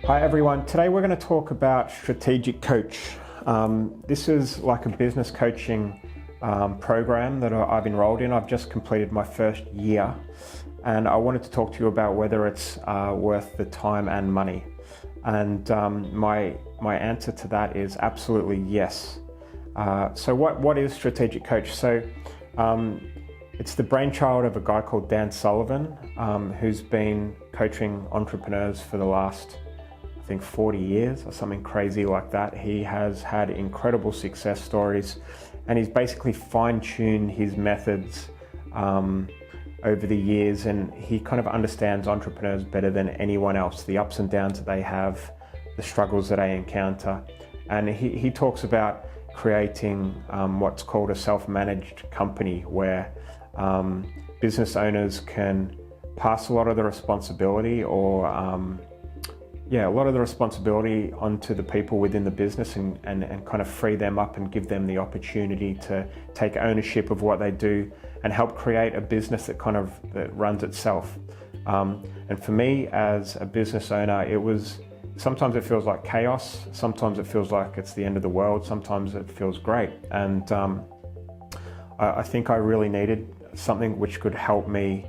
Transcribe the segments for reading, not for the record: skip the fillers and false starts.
Hi everyone, today we're going to talk about strategic coach. This is like a business coaching program that I've enrolled in. I've just completed my first year and I wanted to talk to you about whether it's worth the time and money. And my answer to that is absolutely yes. So what is strategic coach? So it's the brainchild of a guy called Dan Sullivan, who's been coaching entrepreneurs for the last, I think 40 years or something crazy like that. He has had incredible success stories and he's basically fine-tuned his methods over the years, and he kind of understands entrepreneurs better than anyone else, the ups and downs that they have, the struggles that they encounter. And he talks about creating what's called a self-managed company where business owners can pass a lot of the responsibility onto the people within the business and kind of free them up and give them the opportunity to take ownership of what they do and help create a business that runs itself. And for me as a business owner, sometimes it feels like chaos, sometimes it feels like it's the end of the world, sometimes it feels great. And I think I really needed something which could help me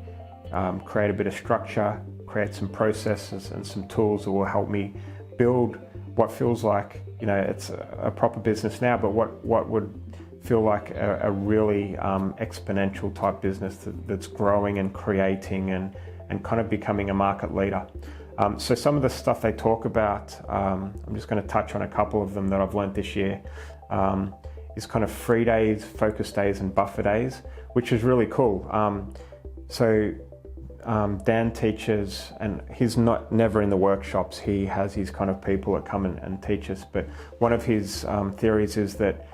create a bit of structure, create some processes and some tools that will help me build what feels like, it's a proper business now, but what would feel like a really exponential type business that's growing and creating and kind of becoming a market leader. So some of the stuff they talk about, I'm just going to touch on a couple of them that I've learned this year, is kind of free days, focus days and buffer days, which is really cool. Dan teaches, and he's never in the workshops. He has his kind of people that come and teach us. But one of his theories is that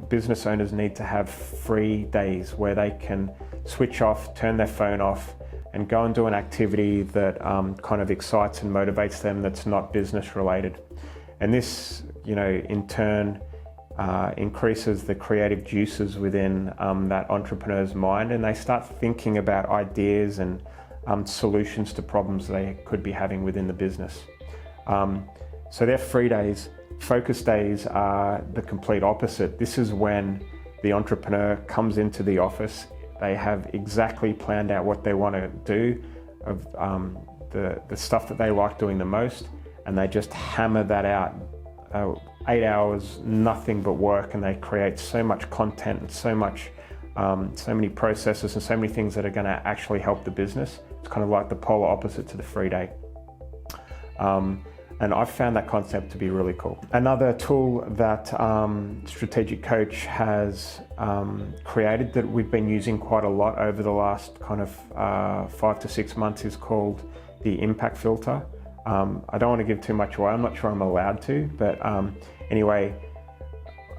business owners need to have free days where they can switch off, turn their phone off, and go and do an activity that kind of excites and motivates them that's not business related. And this, in turn, increases the creative juices within that entrepreneur's mind, and they start thinking about ideas and solutions to problems they could be having within the business. So their free days. Focus days are the complete opposite. This is when the entrepreneur comes into the office, they have exactly planned out what they want to do, of the stuff that they like doing the most, and they just hammer that out. 8 hours, nothing but work, and they create so much content and so many processes and so many things that are going to actually help the business. It's kind of like the polar opposite to the free day. And I've found that concept to be really cool. Another tool that Strategic Coach has created that we've been using quite a lot over the last kind of 5 to 6 months is called the impact filter. I don't want to give too much away. I'm not sure I'm allowed to, but anyway,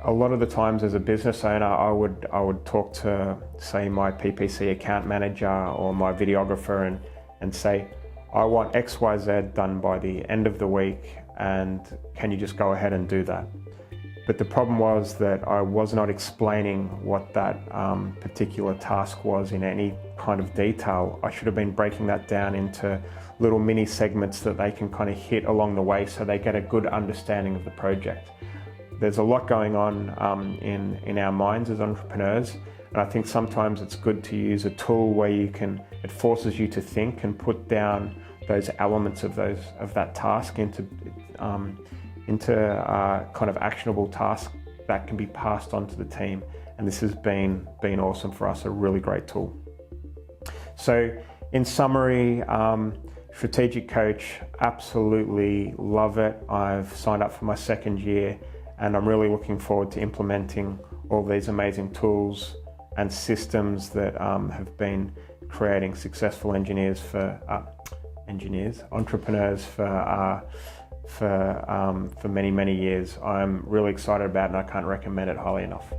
a lot of the times as a business owner, I would talk to, say, my PPC account manager or my videographer and say, I want X, Y, Z done by the end of the week, and can you just go ahead and do that? But the problem was that I was not explaining what that particular task was in any kind of detail. I should have been breaking that down into little mini segments that they can kind of hit along the way so they get a good understanding of the project. There's a lot going on in our minds as entrepreneurs, and I think sometimes it's good to use a tool where it forces you to think and put down those elements of that task into kind of actionable tasks that can be passed on to the team. And this has been awesome for us, a really great tool. So in summary, Strategic Coach, absolutely love it. I've signed up for my second year and I'm really looking forward to implementing all these amazing tools and systems that have been creating successful entrepreneurs for many, many years. I'm really excited about it and I can't recommend it highly enough.